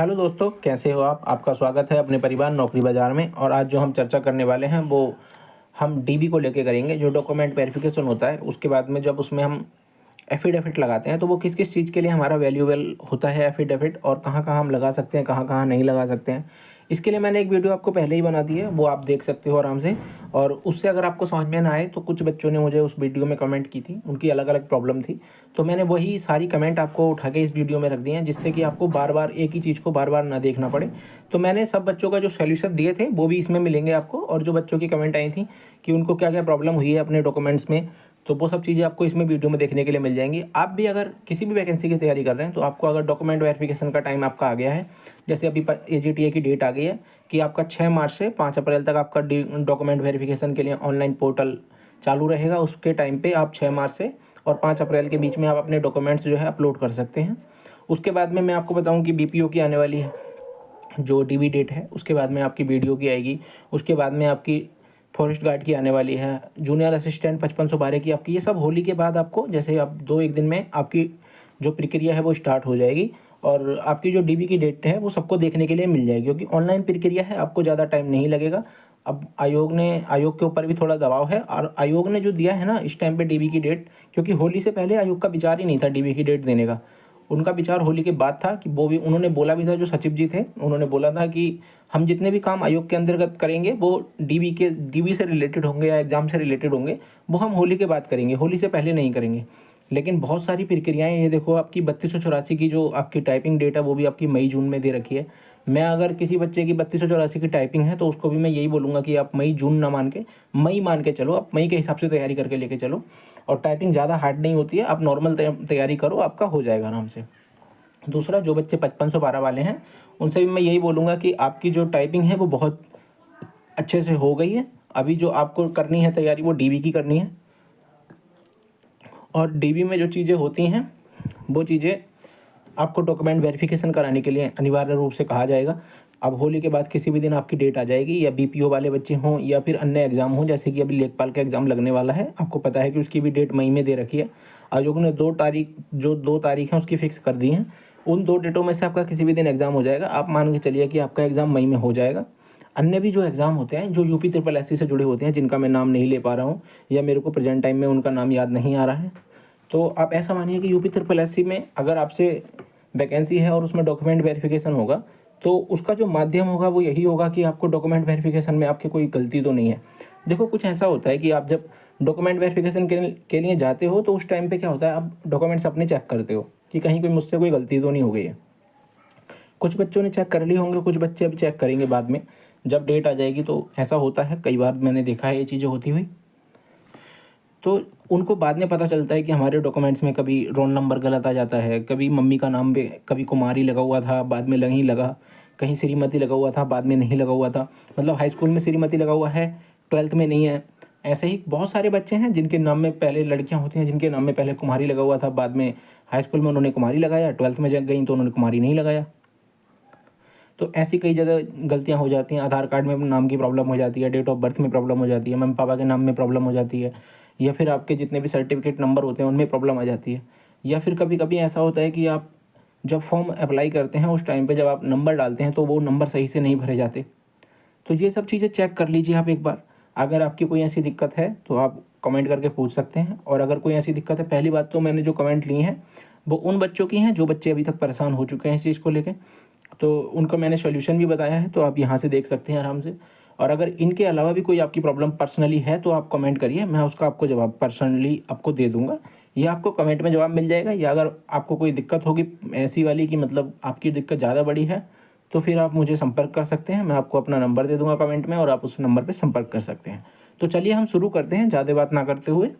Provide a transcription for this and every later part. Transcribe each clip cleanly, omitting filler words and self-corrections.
Hello दोस्तों, कैसे हो आप? आपका स्वागत है अपने परिवार नौकरी बाज़ार में। और आज जो हम चर्चा करने वाले हैं वो हम डीबी को लेके करेंगे। जो डॉक्यूमेंट वेरिफिकेशन होता है उसके बाद में जब उसमें हम एफिडेविट लगाते हैं तो वो किस किस चीज़ के लिए हमारा वैल्यूएबल होता है एफिडेविट, और कहाँ कहाँ हम लगा सकते हैं, कहाँ कहाँ नहीं लगा सकते हैं। इसके लिए मैंने एक वीडियो आपको पहले ही बना दी है, वो आप देख सकते हो आराम से। और उससे अगर आपको समझ में ना आए तो कुछ बच्चों ने मुझे उस वीडियो में कमेंट की थी, उनकी अलग अलग प्रॉब्लम थी। तो मैंने वही सारी कमेंट आपको उठा के इस वीडियो में रख दिए हैं, जिससे कि आपको बार बार एक ही चीज़ को बार बार ना देखना पड़े। तो मैंने सब बच्चों का जो सोल्यूशन दिए थे वो भी इसमें मिलेंगे आपको, और जो बच्चों की कमेंट आई थी कि उनको क्या क्या प्रॉब्लम हुई है अपने डॉक्यूमेंट्स में, तो वो सब चीज़ें आपको इसमें वीडियो में देखने के लिए मिल जाएंगी। आप भी अगर किसी भी वैकेंसी की तैयारी कर रहे हैं तो आपको अगर डॉक्यूमेंट वेरिफिकेशन का टाइम आपका आ गया है, जैसे अभी AGTA की डेट आ गई है कि आपका 6 मार्च से 5 अप्रैल तक आपका डॉक्यूमेंट वेरिफिकेशन के लिए ऑनलाइन पोर्टल चालू रहेगा। उसके टाइम पे आप 6 मार्च से और 5 अप्रैल के बीच में आप अपने डॉक्यूमेंट्स जो है अपलोड कर सकते हैं। उसके बाद में मैं आपको बताऊं कि BPO की आने वाली है जो DB डेट है, उसके बाद में आपकी BDO की आएगी, उसके बाद में आपकी फॉरेस्ट गार्ड की आने वाली है, जूनियर असिस्टेंट 5512 की आपकी। ये सब होली के बाद आपको, जैसे अब 2-1 दिन में आपकी जो प्रक्रिया है वो स्टार्ट हो जाएगी, और आपकी जो DB की डेट है वो सबको देखने के लिए मिल जाएगी, क्योंकि ऑनलाइन प्रक्रिया है, आपको ज़्यादा टाइम नहीं लगेगा। अब आयोग के ऊपर भी थोड़ा दबाव है, और आयोग ने जो दिया है ना इस टाइम पे DB की डेट, क्योंकि होली से पहले आयोग का विचार ही नहीं था DB की डेट देने का। उनका विचार होली के बाद था कि वो भी उन्होंने बोला भी था, जो सचिव जी थे उन्होंने बोला था कि हम जितने भी काम आयोग के अंतर्गत करेंगे वो DB से रिलेटेड होंगे या एग्ज़ाम से रिलेटेड होंगे, वो हम होली के बाद करेंगे, होली से पहले नहीं करेंगे। लेकिन बहुत सारी प्रक्रियाएं, ये देखो आपकी 3284 की जो आपकी टाइपिंग डेट है वो भी आपकी मई जून में दे रखी है। मैं अगर किसी बच्चे की 3284 की टाइपिंग है तो उसको भी मैं यही बोलूँगा कि आप मई जून ना मान के मई मान के चलो, आप मई के हिसाब से तैयारी करके लेके चलो। और टाइपिंग ज़्यादा हार्ड नहीं होती है, आप नॉर्मल तैयारी करो, आपका हो जाएगा आराम से। दूसरा, जो बच्चे 5512 वाले हैं उनसे भी मैं यही बोलूँगा कि आपकी जो टाइपिंग है वो बहुत अच्छे से हो गई है। अभी जो आपको करनी है तैयारी वो DB की करनी है, और DB में जो चीज़ें होती हैं वो चीज़ें आपको डॉक्यूमेंट वेरिफिकेशन कराने के लिए अनिवार्य रूप से कहा जाएगा। अब होली के बाद किसी भी दिन आपकी डेट आ जाएगी, या BPO वाले बच्चे हों या फिर अन्य एग्ज़ाम हों, जैसे कि अभी लेखपाल का एग्ज़ाम लगने वाला है, आपको पता है कि उसकी भी डेट मई में दे रखी है। आयोग ने 2 तारीख हैं उसकी फ़िक्स कर दी हैं। उन 2 डेटों में से आपका किसी भी दिन एग्ज़ाम हो जाएगा। आप मान के चलिए कि आपका एग्ज़ाम मई में हो जाएगा। अन्य भी जो एग्ज़ाम होते हैं जो UP SSSC से जुड़े होते हैं, जिनका मैं नाम नहीं ले पा रहा हूँ या मेरे को प्रेजेंट टाइम में उनका नाम याद नहीं आ रहा है, तो आप ऐसा मानिए कि UP SSSC में अगर आपसे वैकेंसी है और उसमें डॉक्यूमेंट वेरिफिकेशन होगा, तो उसका जो माध्यम होगा वो यही होगा कि आपको डॉक्यूमेंट वेरिफिकेशन में आपकी कोई गलती तो नहीं है। देखो, कुछ ऐसा होता है कि आप जब डॉक्यूमेंट वेरिफिकेशन के लिए जाते हो तो उस टाइम पे क्या होता है, आप डॉक्यूमेंट्स अपने चेक करते हो कि कहीं कोई मुझसे कोई गलती तो नहीं हो गई है। कुछ बच्चों ने चेक कर ली होंगे, कुछ बच्चे अभी चेक करेंगे बाद में जब डेट आ जाएगी। तो ऐसा होता है, कई बार मैंने देखा है ये चीज़ें होती हुई। तो उनको बाद में पता चलता है कि हमारे डॉक्यूमेंट्स में कभी रोल नंबर गलत आ जाता है, कभी मम्मी का नाम पे कभी कुमारी लगा हुआ था, बाद में नहीं लगा, कहीं श्रीमती लगा हुआ था, बाद में नहीं लगा हुआ था। मतलब हाई स्कूल में श्रीमती लगा हुआ है, 12th में नहीं है। ऐसे ही बहुत सारे बच्चे हैं जिनके नाम में पहले, लड़कियां होती हैं जिनके नाम में पहले कुमारी लगा हुआ था, बाद में हाई स्कूल में उन्होंने कुमारी लगाया, 12th में जग गई तो उन्होंने कुमारी नहीं लगाया। तो ऐसी कई जगह गलतियां हो जाती हैं। आधार कार्ड में नाम की प्रॉब्लम हो जाती है, डेट ऑफ बर्थ में प्रॉब्लम हो जाती है, मम्मी पापा के नाम में प्रॉब्लम हो जाती है, या फिर आपके जितने भी सर्टिफिकेट नंबर होते हैं उनमें प्रॉब्लम आ जाती है। या फिर कभी कभी ऐसा होता है कि आप जब फॉर्म अप्लाई करते हैं उस टाइम पे जब आप नंबर डालते हैं तो वो नंबर सही से नहीं भरे जाते। तो ये सब चीज़ें चेक कर लीजिए आप एक बार। अगर आपकी कोई ऐसी दिक्कत है तो आप कमेंट करके पूछ सकते हैं, और अगर कोई ऐसी दिक्कत है, पहली बात तो मैंने जो कमेंट ली हैं वो उन बच्चों की हैं जो बच्चे अभी तक परेशान हो चुके हैं इस चीज़ को लेके, तो उनका मैंने सॉल्यूशन भी बताया है, तो आप यहाँ से देख सकते हैं आराम से। और अगर इनके अलावा भी कोई आपकी प्रॉब्लम पर्सनली है तो आप कमेंट करिए, मैं उसका आपको जवाब पर्सनली आपको दे दूँगा, या आपको कमेंट में जवाब मिल जाएगा। या अगर आपको कोई दिक्कत होगी ऐसी वाली कि मतलब आपकी दिक्कत ज़्यादा बड़ी है, तो फिर आप मुझे संपर्क कर सकते हैं। मैं आपको अपना नंबर दे दूँगा कमेंट में, और आप उस नंबर पे संपर्क कर सकते हैं। तो चलिए हम शुरू करते हैं ज़्यादा बात ना करते हुए।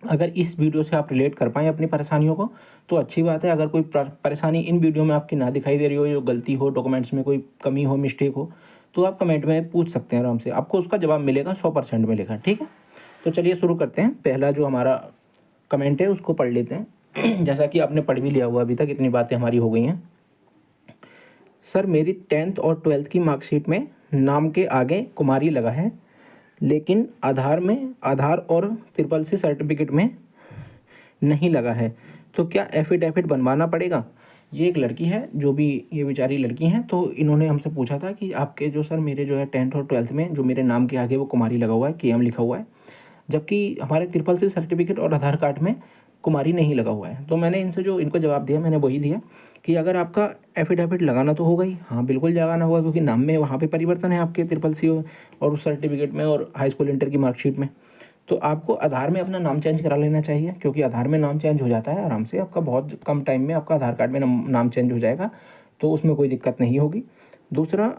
अगर इस वीडियो से आप रिलेट कर पाएँ अपनी परेशानियों को तो अच्छी बात है। अगर कोई परेशानी इन वीडियो में आपकी ना दिखाई दे रही हो, जो गलती हो, डॉक्यूमेंट्स में कोई कमी हो, मिस्टेक हो, तो आप कमेंट में पूछ सकते हैं आराम से, आपको उसका जवाब मिलेगा 100% मिलेगा। ठीक है, तो चलिए शुरू करते हैं। पहला जो हमारा कमेंट है उसको पढ़ लेते हैं। जैसा कि आपने पढ़ भी लिया हुआ, अभी तक इतनी बातें हमारी हो गई हैं। सर, मेरी 10th और 12th की मार्कशीट में नाम के आगे कुमारी लगा है, लेकिन आधार और SSSC सर्टिफिकेट में नहीं लगा है, तो क्या एफिडेविट बनवाना पड़ेगा? ये एक लड़की है, जो भी ये बेचारी लड़की हैं, तो इन्होंने हमसे पूछा था कि आपके जो सर मेरे जो है 10th और 12th में जो मेरे नाम के आगे वो कुमारी लगा हुआ है, केएम लिखा हुआ है, जबकि हमारे ट्रिपल सी सर्टिफिकेट और आधार कार्ड में कुमारी नहीं लगा हुआ है। तो मैंने इनसे जो इनको जवाब दिया मैंने वही दिया कि अगर आपका एफिडेविट लगाना तो होगा ही, हाँ बिल्कुल लगाना होगा, क्योंकि नाम में वहाँ पे परिवर्तन है आपके ट्रिपल सी और उस सर्टिफिकेट में और हाई स्कूल इंटर की मार्कशीट में। तो आपको आधार में अपना नाम चेंज करा लेना चाहिए, क्योंकि आधार में नाम चेंज हो जाता है आराम से, आपका बहुत कम टाइम में आपका आधार कार्ड में नाम चेंज हो जाएगा, तो उसमें कोई दिक्कत नहीं होगी। दूसरा,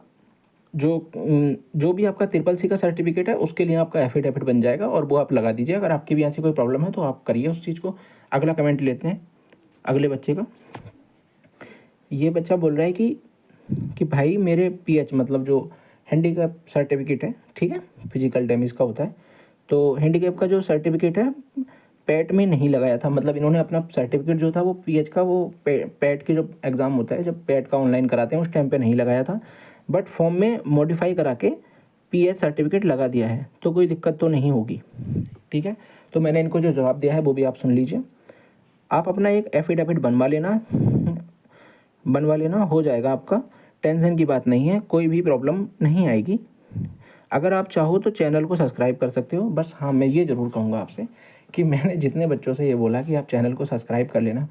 जो भी आपका ट्रिपल सी का सर्टिफिकेट है उसके लिए आपका एफिडेविट बन जाएगा और वो आप लगा दीजिए। अगर आपकी भी यहाँ से कोई प्रॉब्लम है तो आप करिए उस चीज़ को। अगला कमेंट लेते हैं अगले बच्चे का। ये बच्चा बोल रहा है कि भाई मेरे पीएच मतलब जो हैंडीकैप सर्टिफिकेट है, ठीक है, फिजिकल डैमेज का होता है, तो हैंडीकैप का जो सर्टिफिकेट है पैट में नहीं लगाया था। मतलब इन्होंने अपना सर्टिफिकेट जो था वो पीएच का, वो पैट के जो एग्ज़ाम होता है जब पैट का ऑनलाइन कराते हैं उस टाइम पे नहीं लगाया था, बट फॉर्म में मॉडिफाई करा के पीएच सर्टिफिकेट लगा दिया है, तो कोई दिक्कत तो नहीं होगी, ठीक है। तो मैंने इनको जो जवाब दिया है वो भी आप सुन लीजिए। आप अपना एक एफिडेविट बनवा लेना, हो जाएगा आपका, टेंशन की बात नहीं है, कोई भी प्रॉब्लम नहीं आएगी। अगर आप चाहो तो चैनल को सब्सक्राइब कर सकते हो। बस हाँ, मैं ये ज़रूर कहूँगा आपसे कि मैंने जितने बच्चों से ये बोला कि आप चैनल को सब्सक्राइब कर लेना,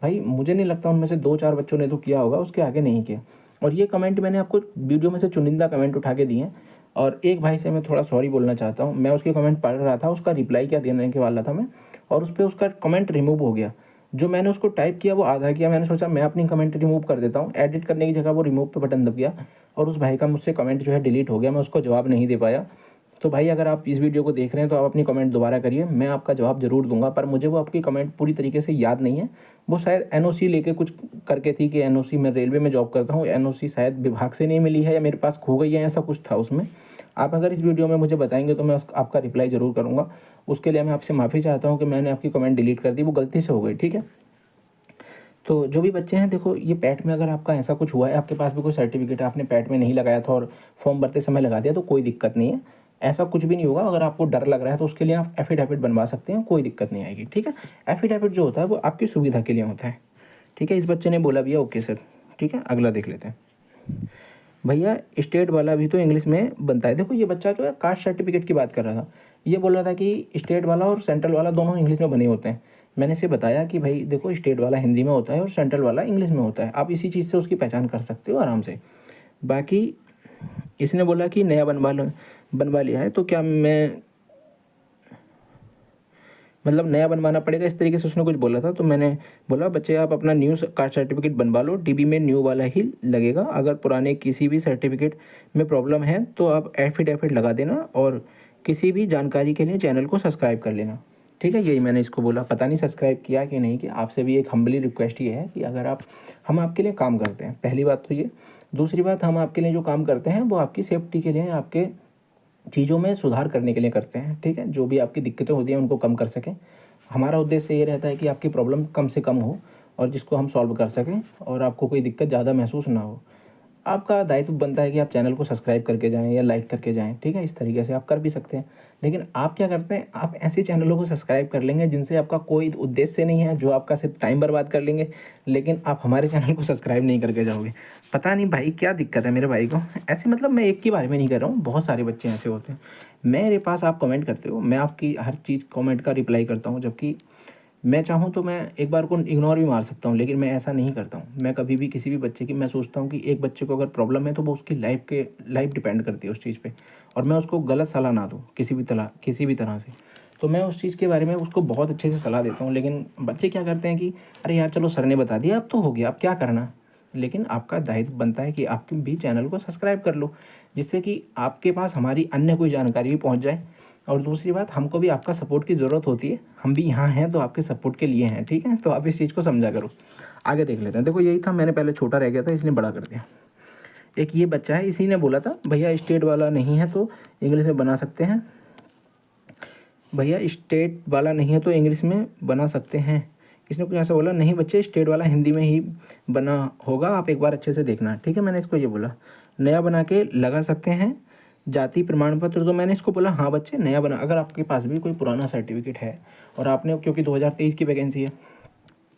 भाई मुझे नहीं लगता उनमें से 2-4 बच्चों ने तो किया होगा, उसके आगे नहीं किया। और ये कमेंट मैंने आपको वीडियो में से चुनिंदा कमेंट उठा के दिए हैं। और एक भाई से मैं थोड़ा सॉरी बोलना चाहता हूँ, मैं उसके कमेंट पढ़ रहा था, उसका रिप्लाई क्या देने के वाला था मैं, और उस पर उसका कमेंट रिमूव हो गया। जो मैंने उसको टाइप किया वो आधा किया, मैंने सोचा मैं अपनी कमेंट रिमूव कर देता हूँ, एडिट करने की जगह वो रिमूव पे बटन दब गया और उस भाई का मुझसे कमेंट जो है डिलीट हो गया, मैं उसको जवाब नहीं दे पाया। तो भाई अगर आप इस वीडियो को देख रहे हैं तो आप अपनी कमेंट दोबारा करिए, मैं आपका जवाब ज़रूर दूंगा, पर मुझे वो आपकी कमेंट पूरी तरीके से याद नहीं है। वो शायद एनओसी लेके कुछ करके थी कि एनओसी, मैं रेलवे में जॉब करता हूँ, एनओसी शायद विभाग से नहीं मिली है या मेरे पास खो गई है, ऐसा कुछ था उसमें। आप अगर इस वीडियो में मुझे बताएंगे तो मैं आपका रिप्लाई ज़रूर करूँगा। उसके लिए मैं आपसे माफ़ी चाहता हूँ कि मैंने आपकी कमेंट डिलीट कर दी, वो गलती से हो गई, ठीक है। तो जो भी बच्चे हैं, देखो ये पैट में अगर आपका ऐसा कुछ हुआ है, आपके पास भी कोई सर्टिफिकेट है, आपने पैट में नहीं लगाया था और फॉर्म भरते समय लगा दिया, तो कोई दिक्कत नहीं है, ऐसा कुछ भी नहीं होगा। अगर आपको डर लग रहा है तो उसके लिए आप एफिडेविट बनवा सकते हैं, कोई दिक्कत नहीं आएगी, ठीक है। एफिडेविट जो होता है वो आपकी सुविधा के लिए होता है, ठीक है। इस बच्चे ने बोला भैया ओके सर, ठीक है। अगला देख लेते हैं। भैया स्टेट वाला भी तो इंग्लिश में बनता है। देखो ये बच्चा जो है कास्ट सर्टिफिकेट की बात कर रहा था, ये बोल रहा था कि स्टेट वाला और सेंट्रल वाला दोनों इंग्लिश में बने होते हैं। मैंने इसे बताया कि भाई देखो स्टेट वाला हिंदी में होता है और सेंट्रल वाला इंग्लिश में होता है, आप इसी चीज़ से उसकी पहचान कर सकते हो आराम से। बाकी इसने बोला कि नया बनवा लिया है, तो क्या मैं मतलब नया बनवाना पड़ेगा, इस तरीके से उसने कुछ बोला था। तो मैंने बोला बच्चे आप अपना न्यू कास्ट सर्टिफिकेट बनवा लो, डीबी में न्यू वाला ही लगेगा। अगर पुराने किसी भी सर्टिफिकेट में प्रॉब्लम है तो आप एफिडेविट लगा देना और किसी भी जानकारी के लिए चैनल को सब्सक्राइब कर लेना, ठीक है। यही मैंने इसको बोला, पता नहीं सब्सक्राइब किया कि नहीं, कि आपसे भी एक हम्बली रिक्वेस्ट ये है कि अगर आप, हम आपके लिए काम करते हैं, पहली बात तो ये। दूसरी बात, हम आपके लिए जो काम करते हैं वो आपकी सेफ्टी के लिए, आपके चीज़ों में सुधार करने के लिए करते हैं, ठीक है। जो भी आपकी दिक्कतें होती हैं उनको कम कर सकें, हमारा उद्देश्य ये रहता है कि आपकी प्रॉब्लम कम से कम हो और जिसको हम सॉल्व कर सकें और आपको कोई दिक्कत ज़्यादा महसूस ना हो। आपका दायित्व बनता है कि आप चैनल को सब्सक्राइब करके जाएँ या लाइक करके जाएँ, ठीक है। इस तरीके से आप कर भी सकते हैं, लेकिन आप क्या करते हैं, आप ऐसे चैनलों को सब्सक्राइब कर लेंगे जिनसे आपका कोई उद्देश्य नहीं है, जो आपका सिर्फ टाइम बर्बाद कर लेंगे, लेकिन आप हमारे चैनल को सब्सक्राइब नहीं करके जाओगे। पता नहीं भाई क्या दिक्कत है मेरे भाई को। ऐसे मतलब मैं एक के बारे में नहीं कर रहा हूँ, बहुत सारे बच्चे ऐसे होते हैं। मेरे पास आप कमेंट करते हो, मैं आपकी हर चीज़ कमेंट का रिप्लाई करता हूँ, जबकि मैं चाहूँ तो मैं एक बार को इग्नोर भी मार सकता हूँ, लेकिन मैं ऐसा नहीं करता हूँ। मैं कभी भी किसी भी बच्चे की, मैं सोचता हूँ कि एक बच्चे को अगर प्रॉब्लम है तो वो उसकी लाइफ डिपेंड करती है उस चीज़ पे, और मैं उसको गलत सलाह ना दूँ किसी भी तरह से। तो मैं उस चीज़ के बारे में उसको बहुत अच्छे से सलाह देता हूँ। लेकिन बच्चे क्या करते हैं कि अरे यार चलो सर ने बता दिया अब तो हो गया, अब क्या करना। लेकिन आपका दायित्व बनता है कि आप भी चैनल को सब्सक्राइब कर लो, जिससे कि आपके पास हमारी अन्य कोई जानकारी भी पहुँच जाए। और दूसरी बात, हमको भी आपका सपोर्ट की ज़रूरत होती है, हम भी यहाँ हैं तो आपके सपोर्ट के लिए हैं, ठीक है। तो आप इस चीज़ को समझा करो। आगे देख लेते हैं। देखो यही था, मैंने पहले छोटा रह गया था इसलिए बड़ा कर दिया। एक ये बच्चा है, इसी ने बोला था भैया स्टेट वाला नहीं है तो इंग्लिश में बना सकते हैं, भैया स्टेट वाला नहीं है तो इंग्लिश में बना सकते हैं। इसने कुछ ऐसा बोला, नहीं बच्चे स्टेट वाला हिंदी में ही बना होगा, आप एक बार अच्छे से देखना, ठीक है। मैंने इसको ये बोला नया बना के लगा सकते हैं जाति प्रमाण पत्र। तो मैंने इसको बोला हाँ बच्चे नया बना, अगर आपके पास भी कोई पुराना सर्टिफिकेट है और आपने, क्योंकि 2023 की वैकेंसी है,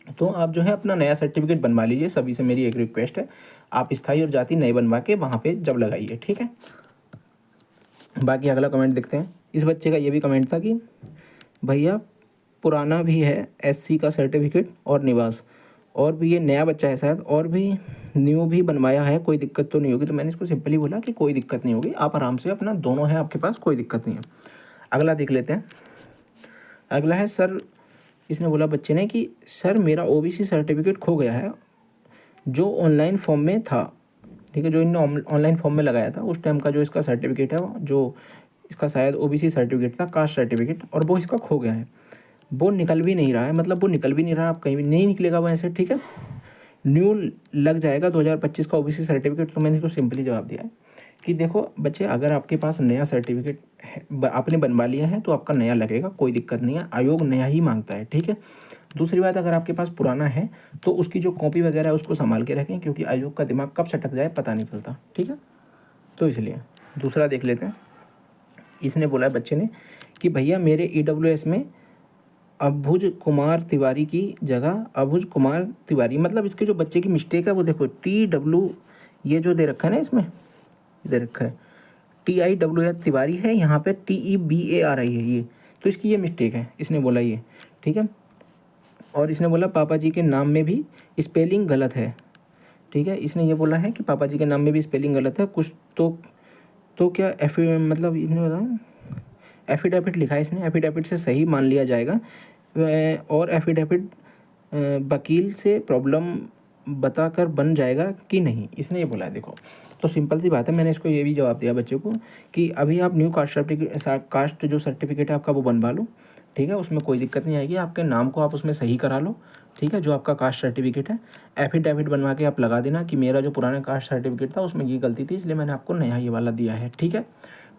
तो आप जो है अपना नया सर्टिफिकेट बनवा लीजिए, सभी से मेरी एक रिक्वेस्ट है, आप स्थायी और जाति नए बनवा के वहाँ पे जब लगाइए, ठीक है। बाकी अगला कमेंट देखते हैं। इस बच्चे का ये भी कमेंट था कि भैया पुराना भी है एससी का सर्टिफिकेट और निवास, और भी ये नया बच्चा है शायद, और भी न्यू भी बनवाया है, कोई दिक्कत तो नहीं होगी। तो मैंने इसको सिंपली बोला कि कोई दिक्कत नहीं होगी, आप आराम से अपना दोनों है आपके पास, कोई दिक्कत नहीं है। अगला देख लेते हैं। अगला है सर, इसने बोला बच्चे ने कि सर मेरा ओबीसी सर्टिफिकेट खो गया है जो ऑनलाइन फॉर्म में था, ठीक है, जो इन्होंने ऑनलाइन फॉर्म में लगाया था उस टाइम का जो इसका सर्टिफिकेट है, जो इसका शायद ओबीसी सर्टिफिकेट था, कास्ट सर्टिफिकेट, और वो इसका खो गया है। वो निकल भी नहीं रहा है, मतलब वो निकल भी नहीं रहा, आप कहीं भी नहीं निकलेगा वो ऐसे, ठीक है। न्यू लग जाएगा 2025 का ओबीसी सर्टिफिकेट। तो मैंने इसको सिंपली जवाब दिया है कि देखो बच्चे, अगर आपके पास नया सर्टिफिकेट है, आपने बनवा लिया है, तो आपका नया लगेगा, कोई दिक्कत नहीं है, आयोग नया ही मांगता है, ठीक है। दूसरी बात, अगर आपके पास पुराना है तो उसकी जो कॉपी वगैरह है उसको संभाल के रखें, क्योंकि आयोग का दिमाग कब सटक जाए पता नहीं चलता, ठीक है। तो इसलिए दूसरा देख लेते हैं। इसने बोला बच्चे ने कि भैया मेरे ईडब्ल्यूएस में अभुज कुमार तिवारी की जगह अभुज कुमार तिवारी, मतलब इसके जो बच्चे की मिस्टेक है वो देखो, TW ये जो दे रखा है ना, इसमें दे रखा है TIWR तिवारी है, यहाँ पे TEBAR आई है ये, तो इसकी ये मिस्टेक है, इसने बोला ये, ठीक है। और इसने बोला पापा जी के नाम में भी स्पेलिंग गलत है, ठीक है। इसने ये बोला है कि पापा जी के नाम में भी स्पेलिंग गलत है कुछ, तो क्या मतलब इसने बोला एफिडेविट लिखा है इसने, एफिडेविट से सही मान लिया जाएगा, और एफिडेविट वकील से प्रॉब्लम बताकर बन जाएगा कि नहीं, इसने ये बोला है। देखो, तो सिंपल सी बात है, मैंने इसको ये भी जवाब दिया बच्चे को कि अभी आप न्यू कास्ट जो सर्टिफिकेट है आपका वो बनवा लो, ठीक है, उसमें कोई दिक्कत नहीं आएगी, आपके नाम को आप उसमें सही करा लो, ठीक है, जो आपका कास्ट सर्टिफिकेट है। एफिडेविट बनवा के आप लगा देना कि मेरा जो पुराना कास्ट सर्टिफिकेट था उसमें ये गलती थी, इसलिए मैंने आपको नया ये वाला दिया है, ठीक है।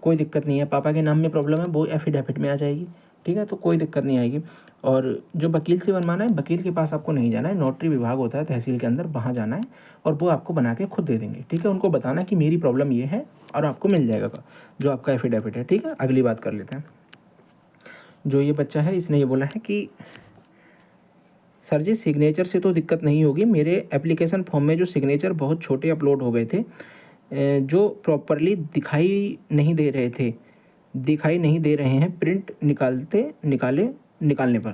कोई दिक्कत नहीं है, पापा के नाम में प्रॉब्लम है वो एफिडेविट में आ जाएगी, ठीक है, तो कोई दिक्कत नहीं आएगी। और जो वकील से बनवाना है, वकील के पास आपको नहीं जाना है, नोटरी विभाग होता है तहसील के अंदर, वहाँ जाना है और वो आपको बना के खुद दे देंगे, ठीक है। उनको बताना कि मेरी प्रॉब्लम ये है और आपको मिल जाएगा जो आपका एफिडेविट है, ठीक है। अगली बात कर लेते हैं। जो ये बच्चा है इसने ये बोला है कि सर जी सिग्नेचर से तो दिक्कत नहीं होगी, मेरे एप्लीकेशन फॉर्म में जो सिग्नेचर बहुत छोटे अपलोड हो गए थे, जो प्रॉपरली दिखाई नहीं दे रहे हैं प्रिंट निकालने पर,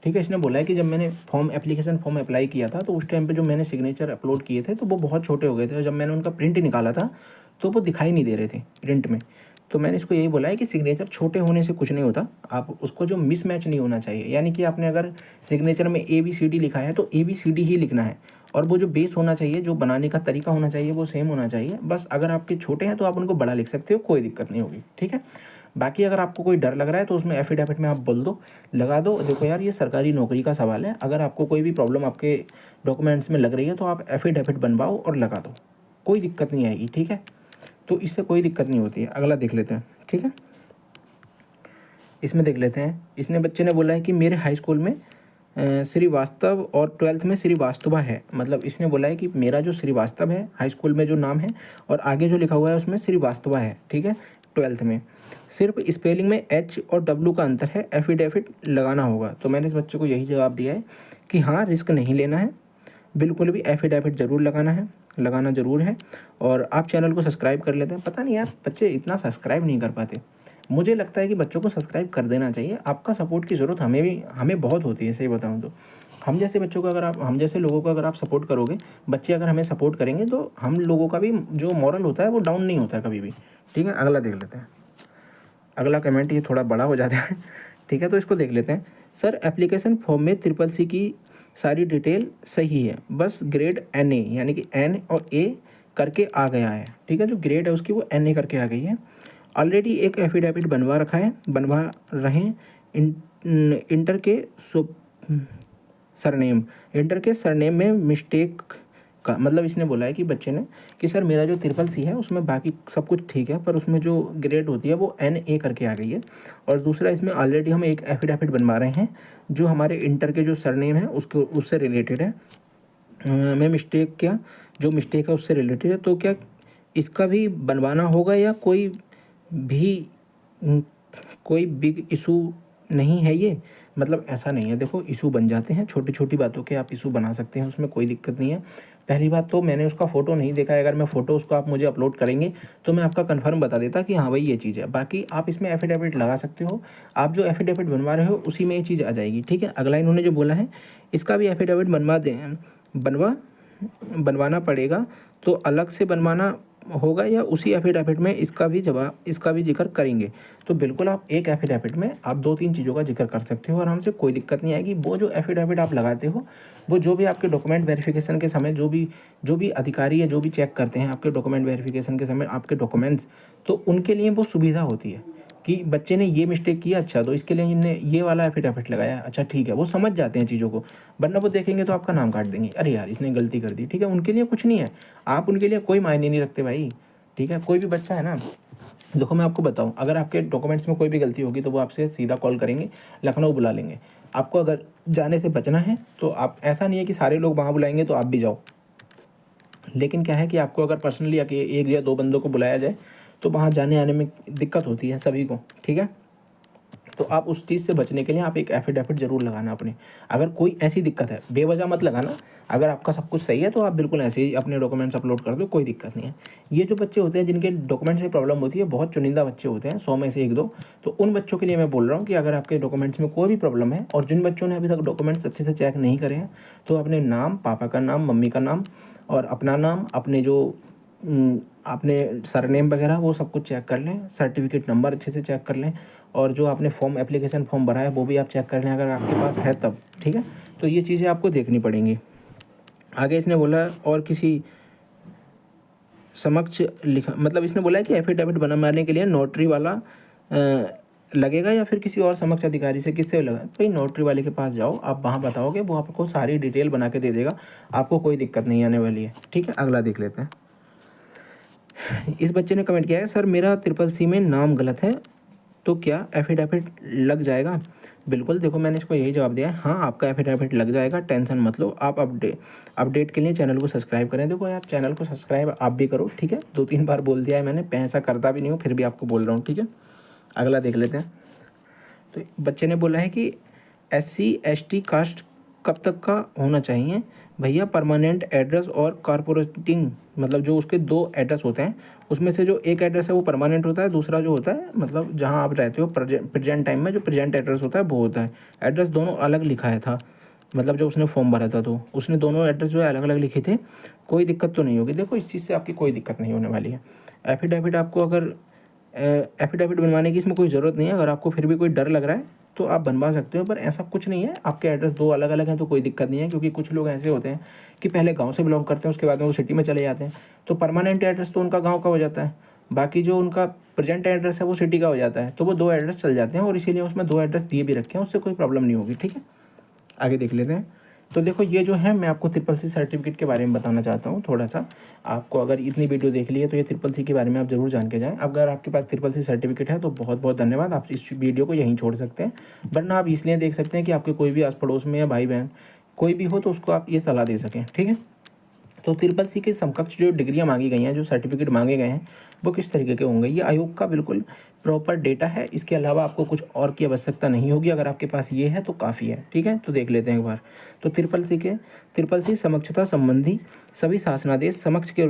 ठीक है। इसने बोला है कि जब मैंने एप्लीकेशन फॉर्म अप्लाई किया था तो उस टाइम पे जो मैंने सिग्नेचर अपलोड किए थे तो वो बहुत छोटे हो गए थे, और जब मैंने उनका प्रिंट निकाला था तो वो दिखाई नहीं दे रहे थे प्रिंट में। तो मैंने इसको यही बोला है कि सिग्नेचर छोटे होने से कुछ नहीं होता, आप उसको जो मिसमैच नहीं होना चाहिए, यानी कि आपने अगर सिग्नेचर में ABCD लिखा है तो ABCD ही लिखना है, और वो जो बेस होना चाहिए, जो बनाने का तरीका होना चाहिए वो सेम होना चाहिए। बस अगर आपके छोटे हैं तो आप उनको बड़ा लिख सकते हो, कोई दिक्कत नहीं होगी, ठीक है। बाकी अगर आपको कोई डर लग रहा है तो उसमें एफिडेविट में आप बोल दो, लगा दो। देखो यार, ये सरकारी नौकरी का सवाल है, अगर आपको कोई भी प्रॉब्लम आपके डॉक्यूमेंट्स में लग रही है तो आप एफिडेविट बनवाओ और लगा दो, कोई दिक्कत नहीं आएगी, ठीक है। तो इससे कोई दिक्कत नहीं होती है। अगला देख लेते हैं, ठीक है। इसमें देख लेते हैं। इसने बच्चे ने बोला है कि मेरे हाई स्कूल में श्रीवास्तव और 12th में श्रीवास्तवा है, मतलब इसने बोला है कि मेरा जो श्रीवास्तव है हाई स्कूल में जो नाम है, और आगे जो लिखा हुआ है उसमें श्रीवास्तवा है, ठीक है, 12th में। सिर्फ स्पेलिंग में H और W का अंतर है, एफिडेविट लगाना होगा। तो मैंने इस बच्चे को यही जवाब दिया है कि हाँ, रिस्क नहीं लेना है, बिल्कुल भी एफिडेविट ज़रूर लगाना ज़रूर है। और आप चैनल को सब्सक्राइब कर लेते हैं। पता नहीं यार, बच्चे इतना सब्सक्राइब नहीं कर पाते, मुझे लगता है कि बच्चों को सब्सक्राइब कर देना चाहिए। आपका सपोर्ट की ज़रूरत हमें बहुत होती है, सही बताऊँ तो। हम जैसे बच्चों को हम जैसे लोगों को अगर आप सपोर्ट करोगे, बच्चे अगर हमें सपोर्ट करेंगे, तो हम लोगों का भी जो मॉरल होता है वो डाउन नहीं होता कभी भी, ठीक है। अगला देख लेते हैं। अगला कमेंट ये थोड़ा बड़ा हो जाता है, ठीक है, तो इसको देख लेते हैं। सर एप्लीकेशन फॉर्म में CCC की सारी डिटेल सही है, बस ग्रेड NA यानी कि N और A करके आ गया है, ठीक है। जो ग्रेड है उसकी वो NA करके आ गई है। ऑलरेडी एक एफिडेविट बनवा रहे हैं इंटर के सरनेम में मिस्टेक का, मतलब इसने बोला है कि बच्चे ने कि सर मेरा जो CCC है उसमें बाकी सब कुछ ठीक है, पर उसमें जो ग्रेड होती है वो NA करके आ गई है। और दूसरा, इसमें ऑलरेडी हम एक एफिडेविट बनवा रहे हैं जो हमारे इंटर के जो सरनेम है उससे रिलेटेड है। मैं मिस्टेक है उससे रिलेटेड है, तो क्या इसका भी बनवाना होगा, या कोई बिग इशू नहीं है ये? मतलब ऐसा नहीं है, देखो इशू बन जाते हैं, छोटी छोटी बातों के आप इशू बना सकते हैं, उसमें कोई दिक्कत नहीं है। पहली बात तो मैंने उसका फ़ोटो नहीं देखा है, अगर मैं फ़ोटो उसको आप मुझे अपलोड करेंगे तो मैं आपका कन्फर्म बता देता कि हाँ भाई ये चीज़ है। बाकी आप इसमें एफिडेविट लगा सकते हो, आप जो एफिडेविट बनवा रहे हो उसी में ये चीज़ आ जाएगी, ठीक है। अगला इन्होंने जो बोला है इसका भी एफिडेविट बनवाना पड़ेगा, तो अलग से बनवाना होगा या उसी एफिडेविट में इसका भी जिक्र करेंगे। तो बिल्कुल आप एक एफिडेविट में आप 2-3 चीज़ों का जिक्र कर सकते हो आराम से, कोई दिक्कत नहीं आएगी। वो जो एफिडेविट आप लगाते हो वो जो भी आपके डॉक्यूमेंट वेरिफिकेशन के समय जो भी अधिकारी है जो भी चेक करते हैं आपके डॉक्यूमेंट वेरिफिकेशन के समय आपके डॉक्यूमेंट्स, तो उनके लिए वो सुविधा होती है कि बच्चे ने ये मिस्टेक किया, अच्छा तो इसके लिए इन्होंने ये वाला एफिडेविट लगाया, अच्छा ठीक है, वो समझ जाते हैं चीज़ों को। वरना वो देखेंगे तो आपका नाम काट देंगे, अरे यार इसने गलती कर दी, ठीक है। उनके लिए कुछ नहीं है, आप उनके लिए कोई मायने नहीं रखते भाई, ठीक है। कोई भी बच्चा है ना, देखो मैं आपको बताऊं, अगर आपके डॉक्यूमेंट्स में कोई भी गलती होगी तो वो आपसे सीधा कॉल करेंगे, लखनऊ बुला लेंगे। आपको अगर जाने से बचना है तो आप, ऐसा नहीं है कि सारे लोग वहाँ बुलाएंगे तो आप भी जाओ, लेकिन क्या है कि आपको अगर पर्सनली आके 1 या 2 बंदों को बुलाया जाए तो वहाँ जाने आने में दिक्कत होती है सभी को, ठीक है। तो आप उस चीज़ से बचने के लिए आप एक एफिडेविट ज़रूर लगाना अपने। अगर कोई ऐसी दिक्कत है, बेवजह मत लगाना, अगर आपका सब कुछ सही है तो आप बिल्कुल ऐसे ही अपने डॉक्यूमेंट्स अपलोड कर दो, कोई दिक्कत नहीं है। ये जो बच्चे होते हैं जिनके डॉक्यूमेंट्स में प्रॉब्लम होती है, बहुत चुनिंदा बच्चे होते हैं, 100 में से 1-2, तो उन बच्चों के लिए मैं बोल रहा हूँ कि अगर आपके डॉक्यूमेंट्स में कोई भी प्रॉब्लम है, और जिन बच्चों ने अभी तक डॉक्यूमेंट्स अच्छे से चेक नहीं करे हैं, तो अपने नाम, पापा का नाम, मम्मी का नाम और अपना नाम, अपने जो आपने सरनेम वगैरह वो सब कुछ चेक कर लें, सर्टिफिकेट नंबर अच्छे से चेक कर लें, और जो आपने फॉर्म एप्लीकेशन फॉर्म भरा है वो भी आप चेक कर लें अगर आपके पास है तब, ठीक है। तो ये चीज़ें आपको देखनी पड़ेंगी। आगे इसने बोला और किसी समक्ष लिखा, मतलब इसने बोला है कि एफिडेविट बनवाने के लिए नोटरी वाला लगेगा या फिर किसी और समक्ष अधिकारी से, किससे लगा, भाई नोटरी वाले के पास जाओ, आप वहाँ बताओगे, वो आपको सारी डिटेल बना के दे देगा, आपको कोई दिक्कत नहीं आने वाली है, ठीक है। अगला देख लेते हैं। इस बच्चे ने कमेंट किया है, सर मेरा CCC में नाम गलत है तो क्या एफिडेविट लग जाएगा? बिल्कुल, देखो मैंने इसको यही जवाब दिया है, हाँ आपका एफिडेविट लग जाएगा, टेंशन मत लो। आप अपडेट के लिए चैनल को सब्सक्राइब करें। देखो यार, चैनल को सब्सक्राइब आप भी करो, ठीक है। 2-3 बार बोल दिया है मैंने, ऐसा करता भी नहीं हूँ, फिर भी आपको बोल रहा हूँ, ठीक है। अगला देख लेते हैं। तो बच्चे ने बोला है कि SC ST कास्ट कब तक का होना चाहिए? भैया परमानेंट एड्रेस और कारपोरेटिंग, मतलब जो उसके 2 एड्रेस होते हैं, उसमें से जो एक एड्रेस है वो परमानेंट होता है, दूसरा जो होता है मतलब जहाँ आप रहते हो प्रेजेंट टाइम में जो प्रेजेंट एड्रेस होता है वो होता है। एड्रेस दोनों अलग लिखा है था, मतलब जो उसने फॉर्म भरा था तो उसने दोनों एड्रेस जो है अलग अलग लिखे थे। कोई दिक्कत तो नहीं होगी, देखो इस चीज़ से आपकी कोई दिक्कत नहीं होने वाली है। एफिडेविट आपको अगर एफिडेविट बनवाने की इसमें कोई ज़रूरत नहीं है, अगर आपको फिर भी कोई डर लग रहा है तो आप बनवा सकते हो, पर ऐसा कुछ नहीं है। आपके एड्रेस 2 अलग अलग हैं तो कोई दिक्कत नहीं है, क्योंकि कुछ लोग ऐसे होते हैं कि पहले गांव से बिलोंग करते हैं, उसके बाद में वो सिटी में चले जाते हैं, तो परमानेंट एड्रेस तो उनका गांव का हो जाता है, बाकी जो उनका प्रेजेंट एड्रेस है वो सिटी का हो जाता है, तो वो 2 एड्रेस चल जाते हैं, और इसीलिए उसमें 2 एड्रेस दिए भी रखे हैं, उससे कोई प्रॉब्लम नहीं होगी, ठीक है। आगे देख लेते हैं। तो देखो ये जो है, मैं आपको CCC सर्टिफिकेट के बारे में बताना चाहता हूँ थोड़ा सा। आपको अगर इतनी वीडियो देख ली है तो ये CCC के बारे में आप ज़रूर जान के जाएँ। अगर आपके पास CCC सर्टिफिकेट है तो बहुत बहुत धन्यवाद, आप इस वीडियो को यहीं छोड़ सकते हैं, वरना आप इसलिए देख सकते हैं कि आपके कोई भी आस पड़ोस में या भाई बहन कोई भी हो तो उसको आप ये सलाह दे सकें, ठीक है। तो CCC के समकक्ष जो डिग्रियां मांगी गई हैं, जो सर्टिफिकेट मांगे गए हैं, वो किस तरीके के होंगे? ये आयोग का बिल्कुल प्रॉपर डेटा है, इसके अलावा आपको कुछ और की आवश्यकता नहीं होगी, अगर आपके पास ये है तो काफ़ी है, ठीक है। तो देख लेते हैं एक बार। तो CCC समक्षता संबंधी सभी शासनादेश समक्ष के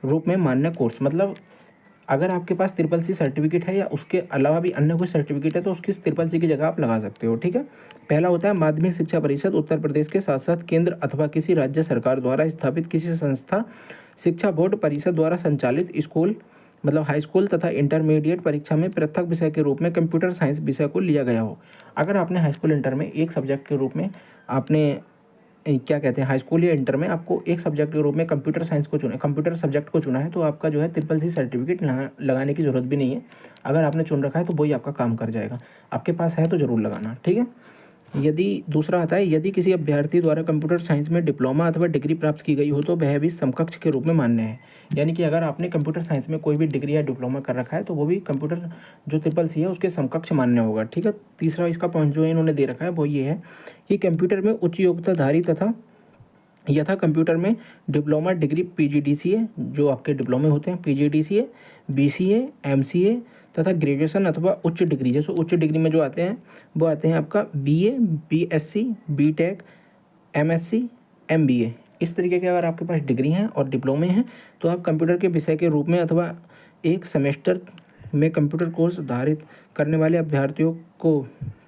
रूप में मान्य कोर्स, मतलब अगर आपके पास CCC सर्टिफिकेट है या उसके अलावा भी अन्य कोई सर्टिफिकेट है तो उसकी CCC की जगह आप लगा सकते हो, ठीक है। पहला होता है माध्यमिक शिक्षा परिषद उत्तर प्रदेश के साथ साथ केंद्र अथवा किसी राज्य सरकार द्वारा स्थापित किसी संस्था, शिक्षा बोर्ड परिषद द्वारा संचालित स्कूल, मतलब हाई स्कूल तथा इंटरमीडिएट परीक्षा में पृथक विषय के रूप में कंप्यूटर साइंस विषय को लिया गया हो। अगर आपने हाई स्कूल इंटर में एक सब्जेक्ट के रूप में आपने क्या कहते हैं, हाई स्कूल या इंटर में आपको एक सब्जेक्ट के रूप में कंप्यूटर साइंस को चुना, कंप्यूटर सब्जेक्ट को चुना है, तो आपका जो है CCC सर्टिफिकेट लगाने की ज़रूरत भी नहीं है। अगर आपने चुन रखा है तो वही आपका काम कर जाएगा, आपके पास है तो ज़रूर लगाना, ठीक है। यदि दूसरा आता है, यदि किसी अभ्यर्थी द्वारा कंप्यूटर साइंस में डिप्लोमा अथवा डिग्री प्राप्त की गई हो तो वह भी समकक्ष के रूप में मान्य है। यानी कि अगर आपने कंप्यूटर साइंस में कोई भी डिग्री या डिप्लोमा कर रखा है तो वो भी कंप्यूटर जो CCC है उसके समकक्ष मान्य होगा, ठीक है। तीसरा इसका पॉइंट जो इन्होंने दे रखा है वो ये है कि कंप्यूटर में उच्च योग्यताधारी तथा यथा कंप्यूटर में डिप्लोमा डिग्री PGDCA, जो आपके डिप्लोमे होते हैं, PGDCA, BCA, MCA तथा ग्रेजुएशन अथवा उच्च डिग्री, जैसे उच्च डिग्री में जो आते हैं वो आते हैं आपका BA, BSc, BTech, MSc, MBA। इस तरीके के अगर आपके पास डिग्री हैं और डिप्लोमे हैं तो आप कंप्यूटर के विषय के रूप में अथवा एक सेमेस्टर में कंप्यूटर कोर्स धारित करने वाले अभ्यर्थियों को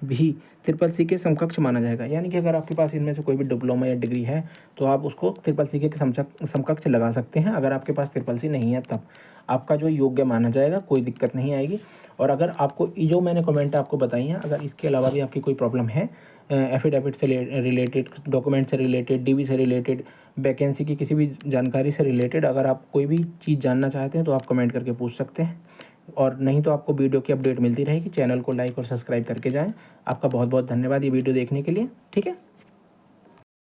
भी CCC के समकक्ष माना जाएगा। यानी कि अगर आपके पास इनमें से कोई भी डिप्लोमा या डिग्री है तो आप उसको CCC के समकक्ष लगा सकते हैं। अगर आपके पास CCC नहीं है तब आपका जो योग्य माना जाएगा, कोई दिक्कत नहीं आएगी। और अगर आपको ये जो मैंने कमेंट आपको बताई हैं, अगर इसके अलावा भी आपकी कोई प्रॉब्लम है एफिडेविट से रिलेटेड, डॉक्यूमेंट से रिलेटेड, DV से रिलेटेड, वैकेंसी की किसी भी जानकारी से रिलेटेड, अगर आप कोई भी चीज़ जानना चाहते हैं तो आप कमेंट करके पूछ सकते हैं। और नहीं तो आपको वीडियो की अपडेट मिलती रहेगी। चैनल को लाइक और सब्सक्राइब करके जाएं। आपका बहुत बहुत धन्यवाद ये वीडियो देखने के लिए। ठीक है।